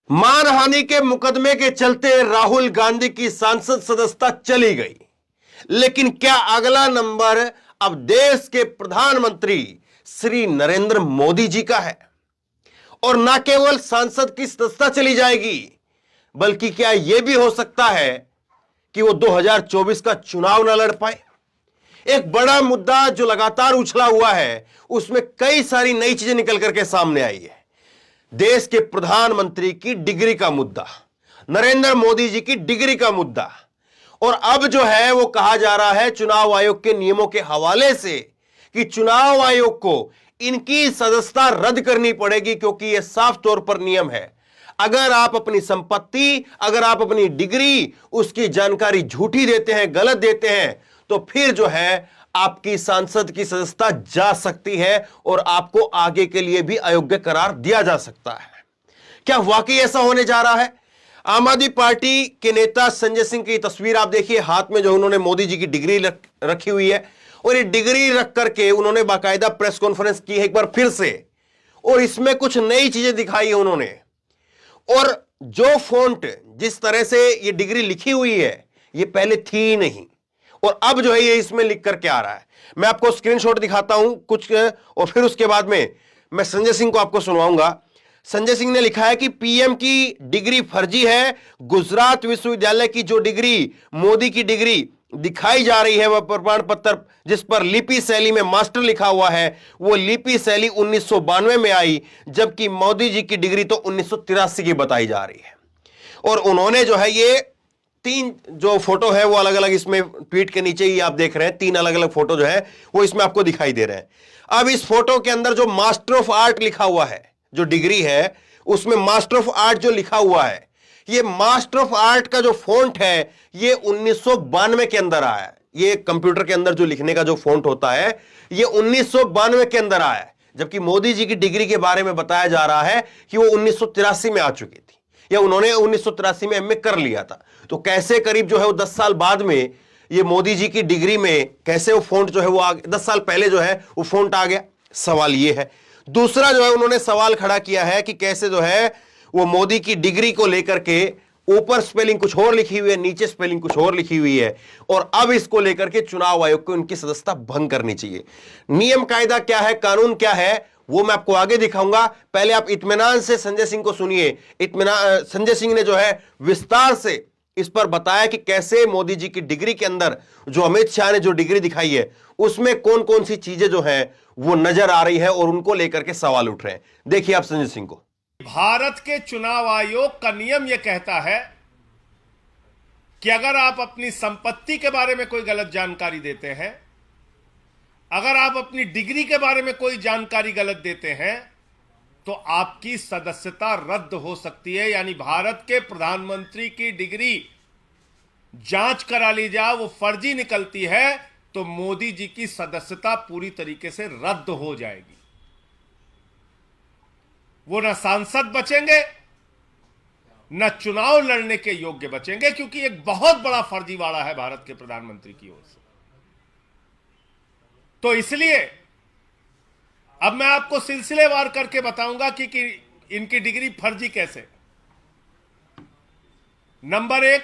मानहानि के मुकदमे के चलते राहुल गांधी की सांसद सदस्यता चली गई, लेकिन क्या अगला नंबर अब देश के प्रधानमंत्री श्री नरेंद्र मोदी जी का है? और ना केवल सांसद की सदस्यता चली जाएगी, बल्कि क्या यह भी हो सकता है कि वो 2024 का चुनाव ना लड़ पाए? एक बड़ा मुद्दा जो लगातार उछला हुआ है, उसमें कई सारी नई चीजें निकल करके सामने आई है। देश के प्रधानमंत्री की डिग्री का मुद्दा, नरेंद्र मोदी जी की डिग्री का मुद्दा, और अब जो है वो कहा जा रहा है चुनाव आयोग के नियमों के हवाले से कि चुनाव आयोग को इनकी सदस्यता रद्द करनी पड़ेगी, क्योंकि यह साफ तौर पर नियम है। अगर आप अपनी संपत्ति, अगर आप अपनी डिग्री, उसकी जानकारी झूठी देते हैं, गलत देते हैं, तो फिर जो है आपकी सांसद की सदस्यता जा सकती है और आपको आगे के लिए भी अयोग्य करार दिया जा सकता है। क्या वाकई ऐसा होने जा रहा है? आम आदमी पार्टी के नेता संजय सिंह की तस्वीर आप देखिए, हाथ में जो उन्होंने मोदी जी की डिग्री रखी हुई है, और ये डिग्री रख करके उन्होंने बाकायदा प्रेस कॉन्फ्रेंस की है एक बार फिर से, और इसमें कुछ नई चीजें दिखाई है उन्होंने। और जो फॉन्ट, जिस तरह से ये डिग्री लिखी हुई है, ये पहले थी ही नहीं, और अब जो है ये इसमें लिख करके आ रहा है। मैं आपको स्क्रीनशॉट दिखाता हूं कुछ, और फिर उसके बाद में मैं संजय सिंह को आपको सुनवाऊंगा। संजय सिंह ने लिखा है कि पीएम की डिग्री फर्जी है। गुजरात विश्वविद्यालय की जो डिग्री, मोदी की डिग्री दिखाई जा रही है, वह प्रमाण पत्र जिस पर लिपि शैली में मास्टर लिखा हुआ है, वो लिपि शैली 1992 में आई, जबकि मोदी जी की डिग्री तो 1983 की बताई जा रही है। और उन्होंने जो है ये तीन जो फोटो है वो अलग अलग, इसमें ट्वीट के नीचे ही आप देख रहे हैं, तीन अलग अलग फोटो जो है वो इसमें आपको दिखाई दे रहे हैं। अब इस फोटो के अंदर जो मास्टर ऑफ आर्ट लिखा हुआ है, जो डिग्री है उसमें मास्टर ऑफ आर्ट जो लिखा हुआ है, ये मास्टर ऑफ आर्ट का जो फॉन्ट है ये 1992 के अंदर आया है। ये कंप्यूटर के अंदर जो लिखने का जो फॉन्ट होता है ये 1992 के अंदर आया है, जबकि मोदी जी की डिग्री के बारे में बताया जा रहा है कि वो 1983 में आ चुकी थी, या उन्होंने 1983 में एमए कर लिया था। तो कैसे करीब जो है वो 10 साल बाद में ये मोदी जी की डिग्री में कैसे वो फॉन्ट जो है वो 10 साल पहले जो है वो फॉन्ट आ गया? सवाल ये है। दूसरा जो है उन्होंने सवाल खड़ा किया है कि कैसे जो है वो मोदी की डिग्री को लेकर के ऊपर स्पेलिंग कुछ और लिखी हुई है, नीचे स्पेलिंग कुछ और लिखी हुई है, और अब इसको लेकर के चुनाव आयोग को उनकी सदस्यता भंग करनी चाहिए। नियम कायदा क्या है, कानून क्या है, वो मैं आपको आगे दिखाऊंगा। पहले आप इत्मीनान से संजय सिंह को सुनिए। संजय सिंह ने जो है विस्तार से इस पर बताया कि कैसे मोदी जी की डिग्री के अंदर जो अमित शाह ने जो डिग्री दिखाई है उसमें कौन कौन सी चीजें जो है वो नजर आ रही है और उनको लेकर के सवाल उठ रहे हैं। देखिए आप संजय सिंह को। भारत के चुनाव आयोग का नियम यह कहता है कि अगर आप अपनी संपत्ति के बारे में कोई गलत जानकारी देते हैं, अगर आप अपनी डिग्री के बारे में कोई जानकारी गलत देते हैं, तो आपकी सदस्यता रद्द हो सकती है। यानी भारत के प्रधानमंत्री की डिग्री जांच करा ली जाए, वो फर्जी निकलती है, तो मोदी जी की सदस्यता पूरी तरीके से रद्द हो जाएगी। वो न सांसद बचेंगे, न चुनाव लड़ने के योग्य बचेंगे, क्योंकि एक बहुत बड़ा फर्जीवाड़ा है भारत के प्रधानमंत्री की ओर से। तो इसलिए अब मैं आपको सिलसिलेवार करके बताऊंगा कि इनकी डिग्री फर्जी कैसे। नंबर 1,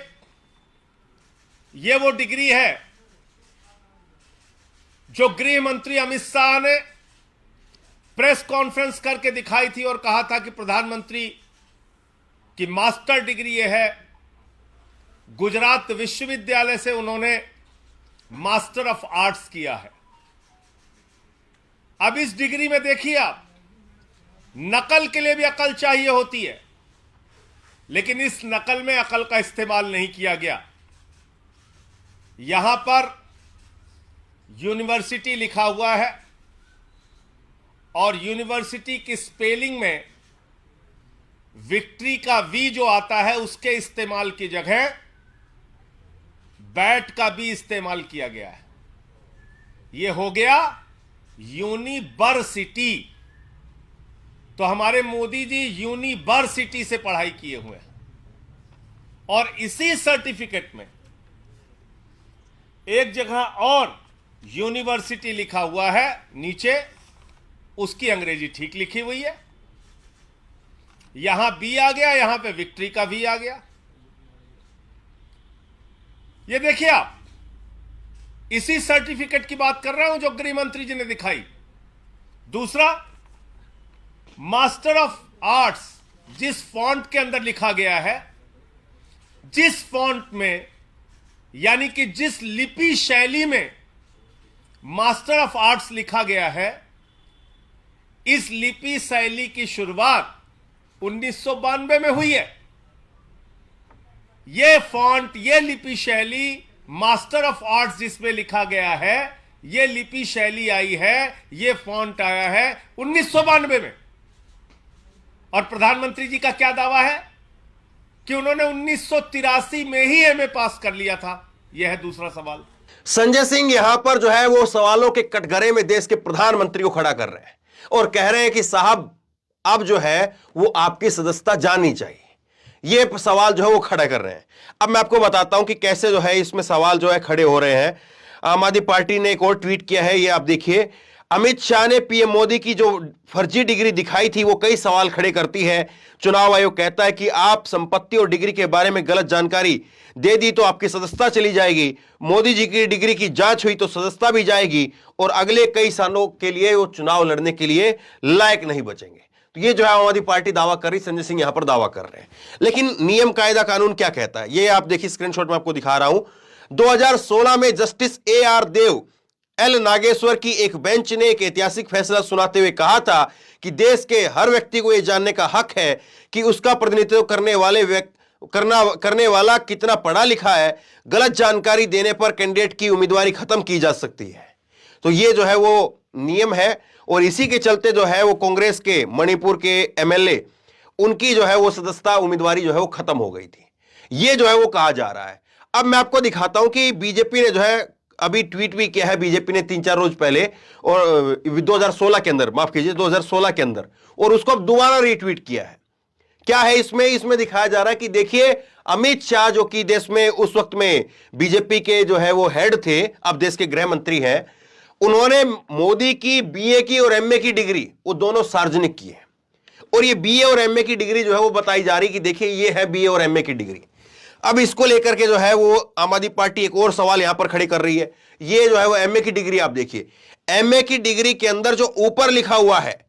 ये वो डिग्री है जो गृह मंत्री अमित शाह ने प्रेस कॉन्फ्रेंस करके दिखाई थी और कहा था कि प्रधानमंत्री की मास्टर डिग्री ये है। गुजरात विश्वविद्यालय से उन्होंने मास्टर ऑफ आर्ट्स किया है। अब इस डिग्री में देखिए आप, नकल के लिए भी अकल चाहिए होती है, लेकिन इस नकल में अकल का इस्तेमाल नहीं किया गया। यहां पर यूनिवर्सिटी लिखा हुआ है और यूनिवर्सिटी की स्पेलिंग में विक्ट्री का वी जो आता है उसके इस्तेमाल की जगह बैट का भी इस्तेमाल किया गया है। यह हो गया यूनिवर्सिटी। तो हमारे मोदी जी यूनिवर्सिटी से पढ़ाई किए हुए हैं, और इसी सर्टिफिकेट में एक जगह और यूनिवर्सिटी लिखा हुआ है, नीचे उसकी अंग्रेजी ठीक लिखी हुई है। यहां बी आ गया, यहां पे विक्ट्री का वी आ गया। ये देखिए आप, इसी सर्टिफिकेट की बात कर रहा हूं जो गृह मंत्री जी ने दिखाई। दूसरा, मास्टर ऑफ आर्ट्स जिस फॉन्ट के अंदर लिखा गया है, जिस फॉन्ट में, यानी कि जिस लिपि शैली में मास्टर ऑफ आर्ट्स लिखा गया है, इस लिपि शैली की शुरुआत 1992 में हुई है। यह फॉन्ट, यह लिपि शैली, मास्टर ऑफ आर्ट्स जिसमें लिखा गया है, यह लिपि शैली आई है, यह फॉन्ट आया है 1992 में। और प्रधानमंत्री जी का क्या दावा है कि उन्होंने 1983 में ही एमए पास कर लिया था। यह है दूसरा सवाल। संजय सिंह यहां पर जो है वो सवालों के कटघरे में देश के प्रधानमंत्री को खड़ा कर रहे हैं और कह रहे हैं कि साहब अब जो है वो आपकी सदस्यता जानी चाहिए। ये सवाल जो है वो खड़ा कर रहे हैं। अब मैं आपको बताता हूं कि कैसे जो है इसमें सवाल जो है खड़े हो रहे हैं। आम आदमी पार्टी ने एक और ट्वीट किया है, ये आप देखिए। अमित शाह ने पीएम मोदी की जो फर्जी डिग्री दिखाई थी वो कई सवाल खड़े करती है। चुनाव आयोग कहता है कि आप संपत्ति और डिग्री के बारे में गलत जानकारी दे दी तो आपकी सदस्यता चली जाएगी। मोदी जी की डिग्री की जांच हुई तो सदस्यता भी जाएगी और अगले कई सालों के लिए वो चुनाव लड़ने के लिए लायक नहीं बचेंगे। तो ये जो है आम आदमी पार्टी दावा कर रही, संजय सिंह यहां पर दावा कर रहे हैं। लेकिन नियम कायदा कानून क्या कहता है ये आप देखिए, स्क्रीनशॉट में आपको दिखा रहा हूं। 2016 में जस्टिस AR देव, L नागेश्वर की एक बेंच ने एक ऐतिहासिक फैसला सुनाते हुए कहा था कि देश के हर व्यक्ति को यह जानने का हक है कि उसका प्रतिनिधित्व करने वाला कितना पढ़ा लिखा है। गलत जानकारी देने पर कैंडिडेट की उम्मीदवारी खत्म की जा सकती है। तो ये जो है वो नियम है और इसी के चलते जो है वो कांग्रेस के मणिपुर के MLA, उनकी जो है वो सदस्यता उम्मीदवारी जो है वो खत्म हो गई थी। ये जो है वो कहा जा रहा है। अब मैं आपको दिखाता हूं कि बीजेपी ने जो है अभी ट्वीट भी किया है, बीजेपी ने 3-4 रोज पहले, और 2016 के अंदर, माफ कीजिए 2016 के अंदर, और उसको अब दोबारा रीट्वीट किया है। क्या है इसमें दिखाया जा रहा है कि देखिए अमित शाह जो कि देश में उस वक्त में बीजेपी के जो है वो हेड थे, अब देश के गृह मंत्री हैं, उन्होंने मोदी की BA की और MA की डिग्री वो दोनों सार्वजनिक की है। और ये BA और MA की डिग्री जो है वो बताई जा रही कि देखिए ये है BA और MA की डिग्री। अब इसको लेकर के जो है वो आम आदमी पार्टी एक और सवाल यहां पर खड़े कर रही है। ये जो है वो MA की डिग्री आप देखिए, MA की डिग्री के अंदर जो ऊपर लिखा हुआ है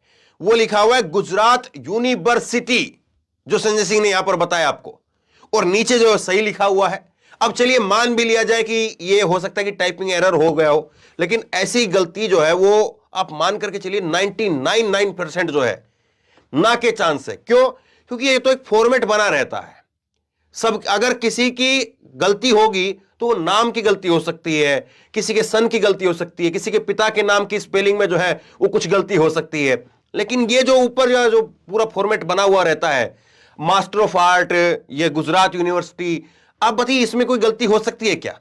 वो लिखा हुआ है गुजरात यूनिवर्सिटी, जो संजय सिंह ने यहां पर बताया आपको, और नीचे जो सही लिखा हुआ है। अब चलिए मान भी लिया जाए कि ये हो सकता है कि टाइपिंग एरर हो गया हो, लेकिन ऐसी गलती जो है वो आप मान करके चलिए 99.9% जो है ना के चांस है। क्यों? क्योंकि ये तो एक फॉर्मेट बना रहता है। सब अगर किसी की गलती होगी तो नाम की गलती हो सकती है, किसी के सन की गलती हो सकती है, किसी के पिता के नाम की स्पेलिंग में जो है वो कुछ गलती हो सकती है। लेकिन ये जो ऊपर जो पूरा फॉर्मेट बना हुआ रहता है, मास्टर ऑफ आर्ट, ये गुजरात यूनिवर्सिटी, आप बताइए इसमें कोई गलती हो सकती है क्या?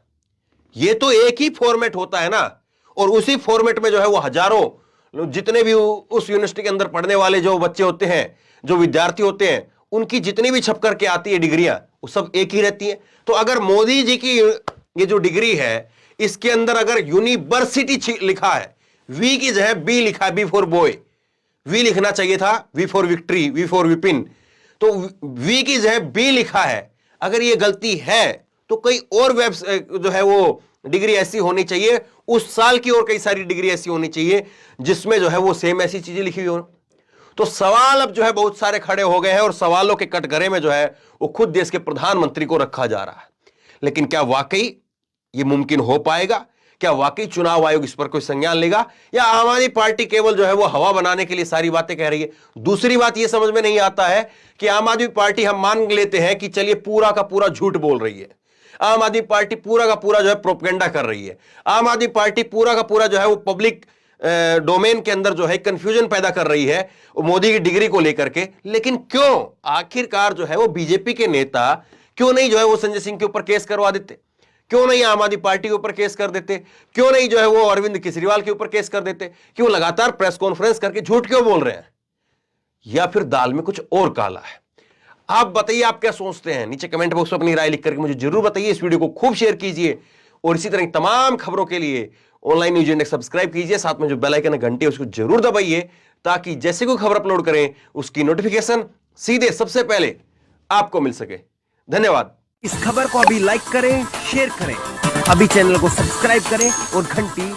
ये तो एक ही फॉर्मेट होता है ना, और उसी फॉर्मेट में जो है वो हजारों जितने भी उस यूनिवर्सिटी के अंदर पढ़ने वाले जो बच्चे होते हैं, जो विद्यार्थी होते हैं, उनकी जितनी भी छप करके आती है डिग्रियां, वो सब एक ही रहती है। तो अगर मोदी जी की ये जो डिग्री है इसके अंदर अगर यूनिवर्सिटी लिखा है, वी की जगह बी लिखा है, बी फॉर बॉय, वी लिखना चाहिए था, V for victory, V for Vipin, तो वी की जगह बी लिखा है। अगर ये गलती है तो कई और वेब जो है वो डिग्री ऐसी होनी चाहिए उस साल की, और कई सारी डिग्री ऐसी होनी चाहिए जिसमें जो है वो सेम ऐसी चीजें लिखी हुई हो। तो सवाल अब जो है बहुत सारे खड़े हो गए हैं और सवालों के कटघरे में जो है वो खुद देश के प्रधानमंत्री को रखा जा रहा है। लेकिन क्या वाकई ये मुमकिन हो पाएगा? क्या वाकई चुनाव आयोग इस पर कोई संज्ञान लेगा, या आम आदमी पार्टी केवल जो है वो हवा बनाने के लिए सारी बातें कह रही है? दूसरी बात ये समझ में नहीं आता है कि आम आदमी पार्टी, हम मान लेते हैं कि चलिए पूरा का पूरा झूठ बोल रही है, आम आदमी पार्टी पूरा का पूरा जो है प्रोपेगेंडा कर रही है, आम आदमी पार्टी पूरा का पूरा जो है वो पब्लिक डोमेन के अंदर जो है कंफ्यूजन पैदा कर रही है मोदी की डिग्री को लेकर के। लेकिन क्यों आखिरकार जो है वो बीजेपी के नेता क्यों नहीं जो है वो संजय सिंह के ऊपर केस करवा देते? क्यों नहीं आम आदमी पार्टी के ऊपर केस कर देते? क्यों नहीं जो है वो अरविंद केजरीवाल के ऊपर केस कर देते? क्यों लगातार प्रेस कॉन्फ्रेंस करके झूठ क्यों बोल रहे हैं? या फिर दाल में कुछ और काला है? आप बताइए, आप क्या सोचते हैं? नीचे कमेंट बॉक्स में अपनी राय लिख करके मुझे जरूर बताइए। इस वीडियो को खूब शेयर कीजिए और इसी तरह की तमाम खबरों के लिए ऑनलाइन न्यूज इंडेक्स सब्सक्राइब कीजिए। साथ में जो बेल आइकन है घंटी है उसको जरूर दबाइए ताकि जैसे कोई खबर अपलोड करें उसकी नोटिफिकेशन सीधे सबसे पहले आपको मिल सके। धन्यवाद। इस खबर को अभी लाइक करें, शेयर करें, अभी चैनल को सब्सक्राइब करें और घंटी